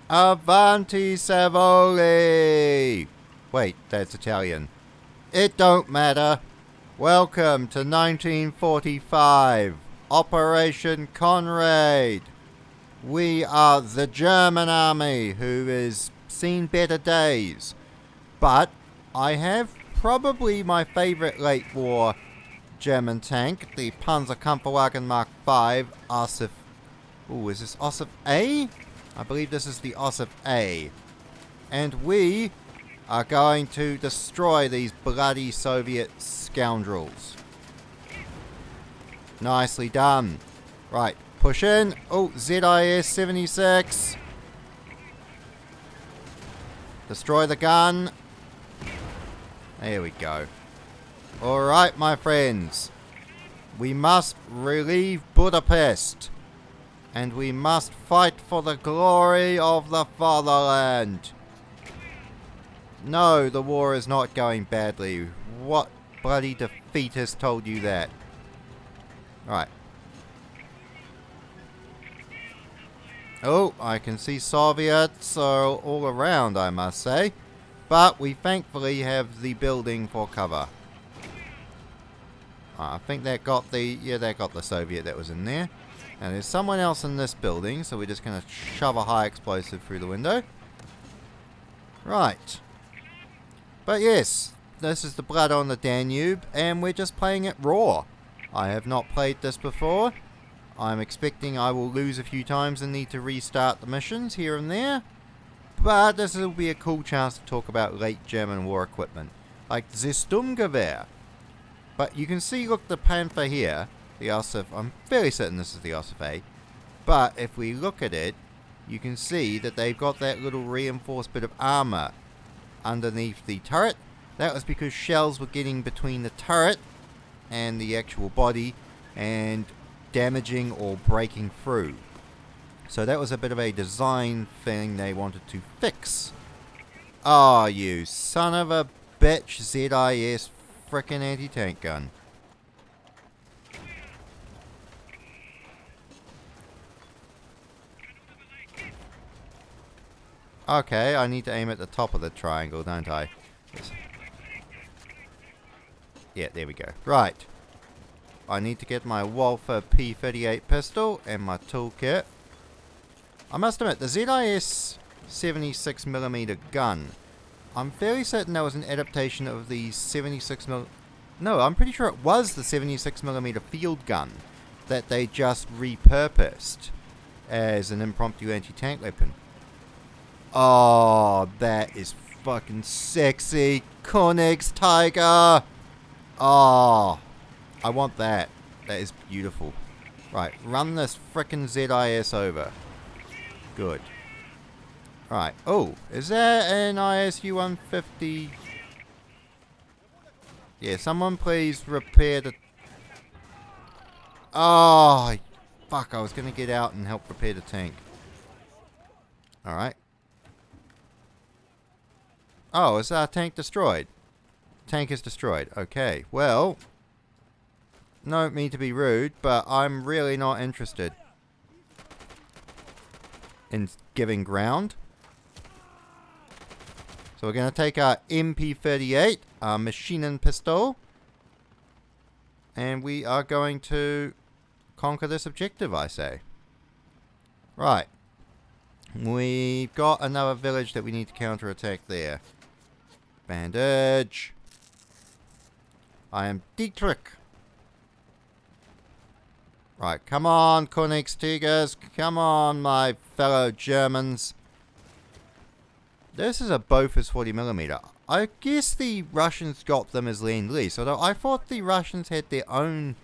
Avanti Savoli! Wait, that's Italian. It don't matter. Welcome to 1945. Operation Konrad. We are the German army who has seen better days. But I have probably my favorite late war German tank, the Panzerkampfwagen Mark V, Ossif. Ooh, is this Ossif A? I believe this is the Ossif A. And we are going to destroy these bloody Soviet scoundrels. Nicely done. Right, push in. Oh, ZIS 76. Destroy the gun. There we go. Alright, my friends. We must relieve Budapest. And we must fight for the glory of the fatherland. No, the war is not going badly. What bloody defeatist told you that? Right. Oh, I can see Soviets all around, I must say. But we thankfully have the building for cover. I think that got the... yeah, that got the Soviet that was in there. And there's someone else in this building, so we're just going to shove a high explosive through the window. Right. But yes, this is the Blood on the Danube, and we're just playing it raw. I have not played this before. I'm expecting I will lose a few times and need to restart the missions here and there. But this will be a cool chance to talk about late German war equipment, like the Sturmgewehr. But you can see, look, the Panther here. The Ossif, I'm fairly certain this is the Ossif A. But if we look at it, you can see that they've got that little reinforced bit of armor underneath the turret. That was because shells were getting between the turret and the actual body and damaging or breaking through. So that was a bit of a design thing they wanted to fix. Oh, you son of a bitch, ZIS frickin' anti-tank gun. Okay, I need to aim at the top of the triangle, don't I? Yes. Yeah, there we go. Right. I need to get my Walther P38 pistol and my toolkit. I must admit, the ZIS 76mm gun, I'm fairly certain that was an adaptation of the 76mm... No, I'm pretty sure it was the 76mm field gun that they just repurposed as an impromptu anti-tank weapon. Oh, that is fucking sexy. Koenigs Tiger. Oh, I want that. That is beautiful. Right, run this frickin' ZIS over. Good. Right. Oh, is that an ISU 150? Yeah, someone please repair the... Oh, fuck, I was going to get out and help repair the tank. Alright. Oh, is our tank destroyed? Tank is destroyed. Okay, well... No mean to be rude, but I'm really not interested in giving ground. So we're going to take our MP38, our machine pistol, and we are going to conquer this objective, I say. Right. We've got another village that we need to counterattack there. Bandage. I am Dietrich. Right, come on, Königstigers. Come on, my fellow Germans. This is a Bofors 40mm. I guess the Russians got them as Lend-Lease, although I thought the Russians had their own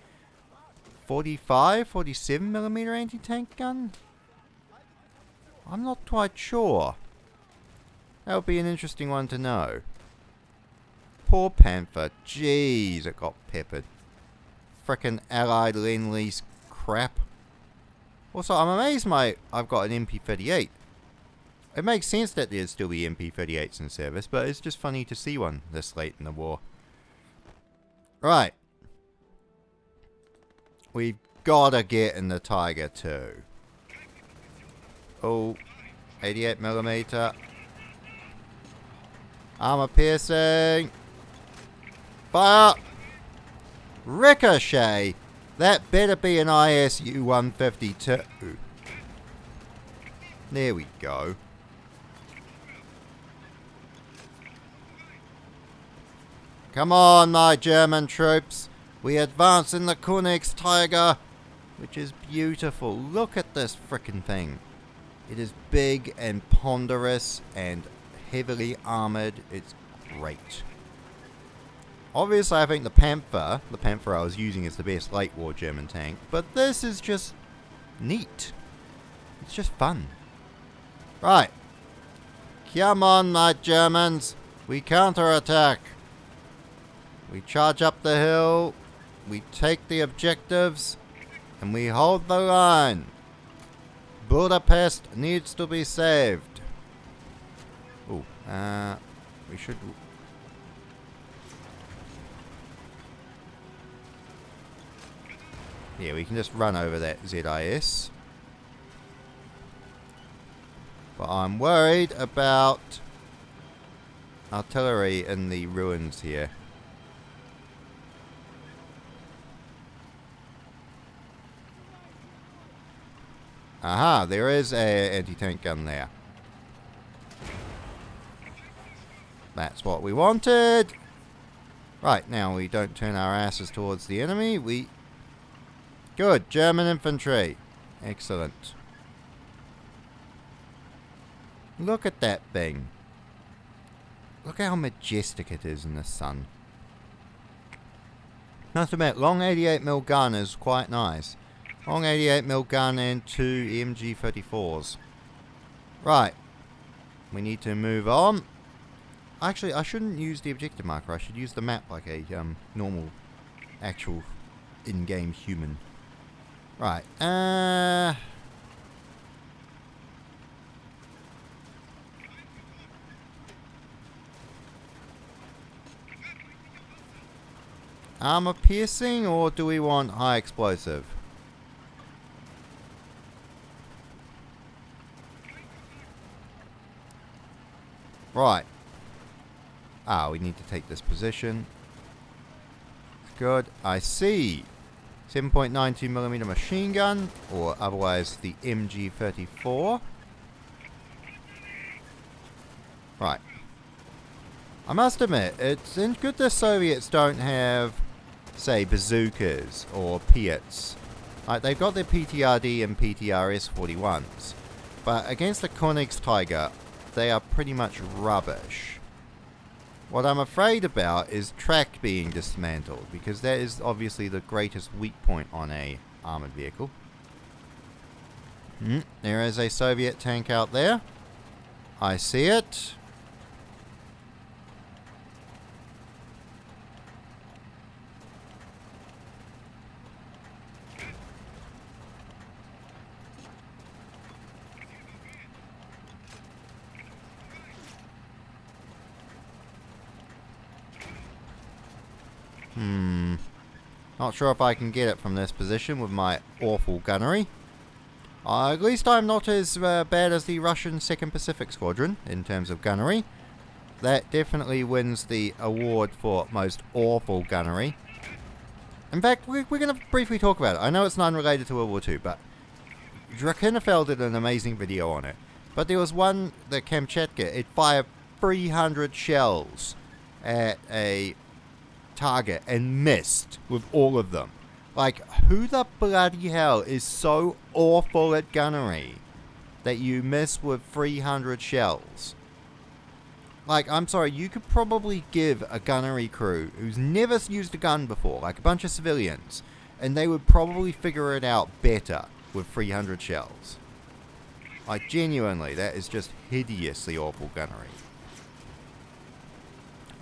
45, 47mm anti-tank gun. I'm not quite sure. That would be an interesting one to know. Poor Panther. Jeez, it got peppered. Frickin' Allied Lend-Lease crap. Also, I'm amazed I've got an MP38. It makes sense that there'd still be MP38s in service, but it's just funny to see one this late in the war. Right. We've gotta get in the Tiger too. Oh, 88mm. Armor piercing. Fire! Ricochet! That better be an ISU 152. There we go. Come on, my German troops. We advance in the Tiger, which is beautiful. Look at this frickin' thing. It is big and ponderous and heavily armored. It's great. Obviously, I think the Panther I was using is the best late war German tank, but this is just neat. It's just fun. Right. Come on, my Germans. We counterattack. We charge up the hill. We take the objectives. And we hold the line. Budapest needs to be saved. Ooh, we should... Yeah, we can just run over that ZIS. But I'm worried about artillery in the ruins here. Aha, there is an anti-tank gun there. That's what we wanted. Right, now we don't turn our asses towards the enemy. We... Good, German infantry. Excellent. Look at that thing. Look how majestic it is in the sun. Must admit, long 88mm gun is quite nice. Long 88mm gun and 2 MG34s. Right. We need to move on. Actually, I shouldn't use the objective marker. I should use the map like a normal, actual, in-game human. Right. Armor piercing, or do we want high explosive? Right. We need to take this position. Good. I see. 7.92mm machine gun, or otherwise the MG34. Right. I must admit, it's good the Soviets don't have, say, bazookas or Piats. Like, they've got their PTRD and PTRS-41s. But against the Tiger, they are pretty much rubbish. What I'm afraid about is track being dismantled, because that is obviously the greatest weak point on a armored vehicle. There is a Soviet tank out there. I see it. Not sure if I can get it from this position with my awful gunnery. At least I'm not as bad as the Russian 2nd Pacific Squadron in terms of gunnery. That definitely wins the award for most awful gunnery. In fact, we're going to briefly talk about it. I know it's not unrelated to World War II, but Drakenfeld did an amazing video on it. But there was one, the Kamchatka, it fired 300 shells at a target and missed with all of them. Like, who the bloody hell is so awful at gunnery that you miss with 300 shells? Like, I'm sorry, you could probably give a gunnery crew who's never used a gun before, like a bunch of civilians, and they would probably figure it out better with 300 shells. Like, genuinely, that is just hideously awful gunnery.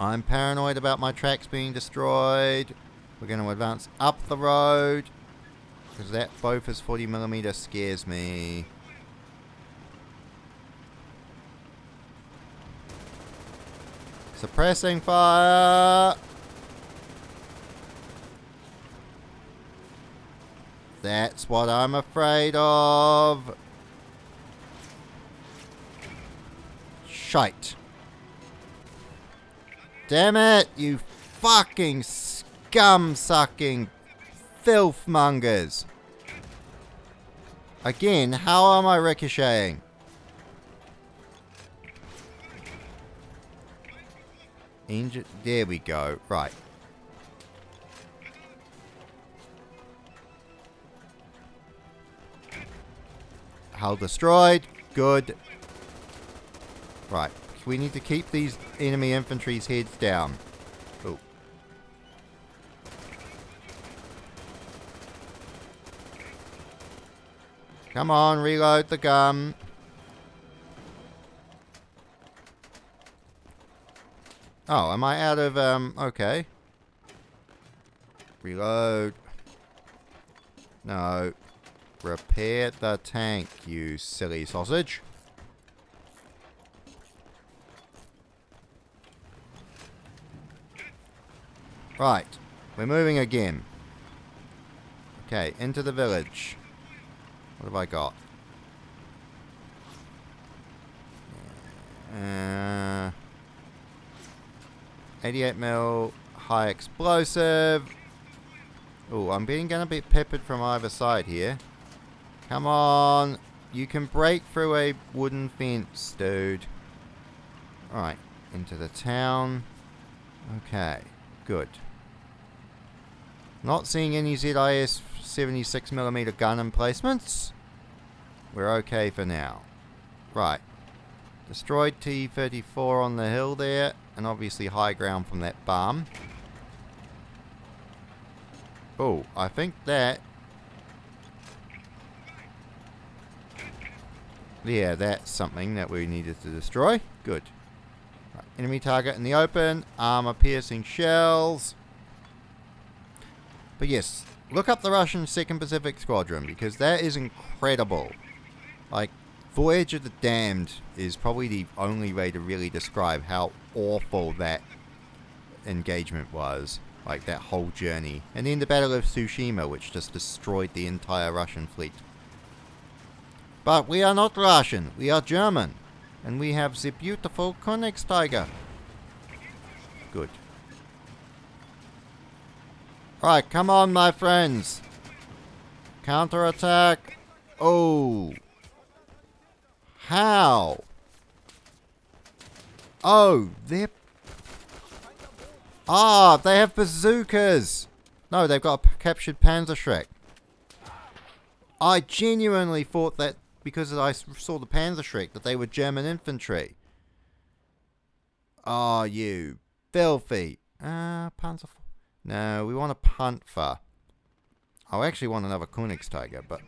I'm paranoid about my tracks being destroyed. We're going to advance up the road, because that Bofors 40mm scares me. Suppressing fire! That's what I'm afraid of. Shite. Damn it, you fucking scum-sucking filth-mongers. Again, how am I ricocheting? There we go. Right. Hull destroyed. Good. Right. We need to keep these enemy infantry's heads down. Oh. Come on, reload the gun. Oh, am I out of, okay. Reload. No. Repair the tank, you silly sausage. Right. We're moving again. Okay, into the village. What have I got? 88 mil high explosive. Oh, I'm gonna be peppered from either side here. Come on. You can break through a wooden fence, dude. Alright, into the town. Okay, good. Not seeing any ZIS 76mm gun emplacements. We're okay for now. Right. Destroyed T-34 on the hill there. And obviously high ground from that bomb. Oh, I think that... yeah, that's something that we needed to destroy. Good. Right, enemy target in the open. Armor-piercing shells. But yes, look up the Russian 2nd Pacific Squadron, because that is incredible. Like, Voyage of the Damned is probably the only way to really describe how awful that engagement was. Like, that whole journey. And then the Battle of Tsushima, which just destroyed the entire Russian fleet. But we are not Russian, we are German. And we have the beautiful Königstiger. Good. Right, come on, my friends. Counterattack. Oh. How? Oh, they're... ah, they have bazookas. No, they've got a captured Panzerschreck. I genuinely thought that, because I saw the Panzerschreck, that they were German infantry. Oh, you filthy. Panzer... no, we want a Panther. I actually want another Königstiger, but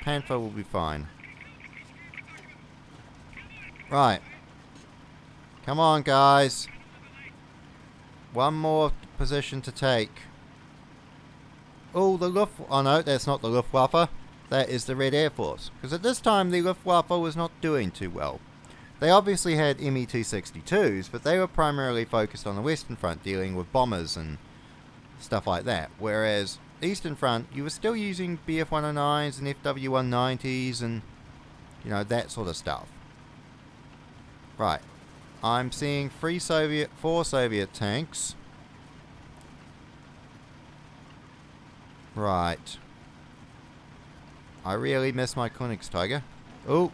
Panther will be fine. Right. Come on, guys. One more position to take. Oh, the Luftwaffe. Oh, no, that's not the Luftwaffe. That is the Red Air Force. Because at this time, the Luftwaffe was not doing too well. They obviously had Me-262s, but they were primarily focused on the Western Front, dealing with bombers and stuff like that. Whereas, Eastern Front, you were still using Bf-109s and FW-190s and, you know, that sort of stuff. Right. I'm seeing 4 Soviet tanks. Right. I really miss my Königstiger. Oh.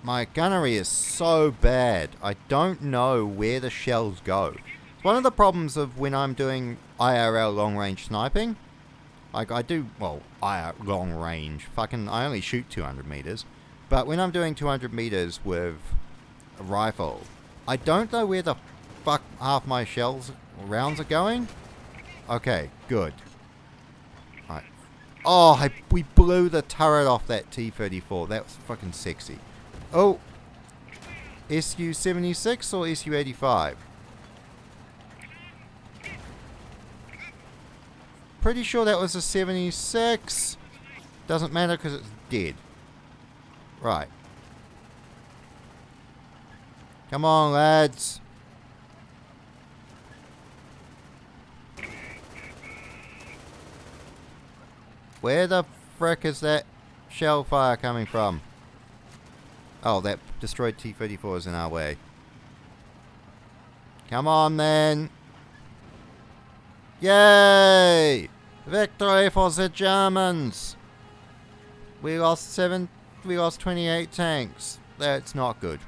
My gunnery is so bad. I don't know where the shells go. It's one of the problems of when I'm doing IRL long-range sniping. Like, I do, well, long range. Fucking, I only shoot 200 meters. But when I'm doing 200 meters with a rifle, I don't know where the fuck half my rounds are going. Okay, good. Right. Oh, we blew the turret off that T-34. That was fucking sexy. Oh, SU-76 or SU-85? Pretty sure that was a 76. Doesn't matter because it's dead. Right. Come on, lads. Where the frick is that shell fire coming from? Oh, that destroyed T-34 is in our way. Come on, then. Yay! Victory for the Germans! We lost 28 tanks. That's not good.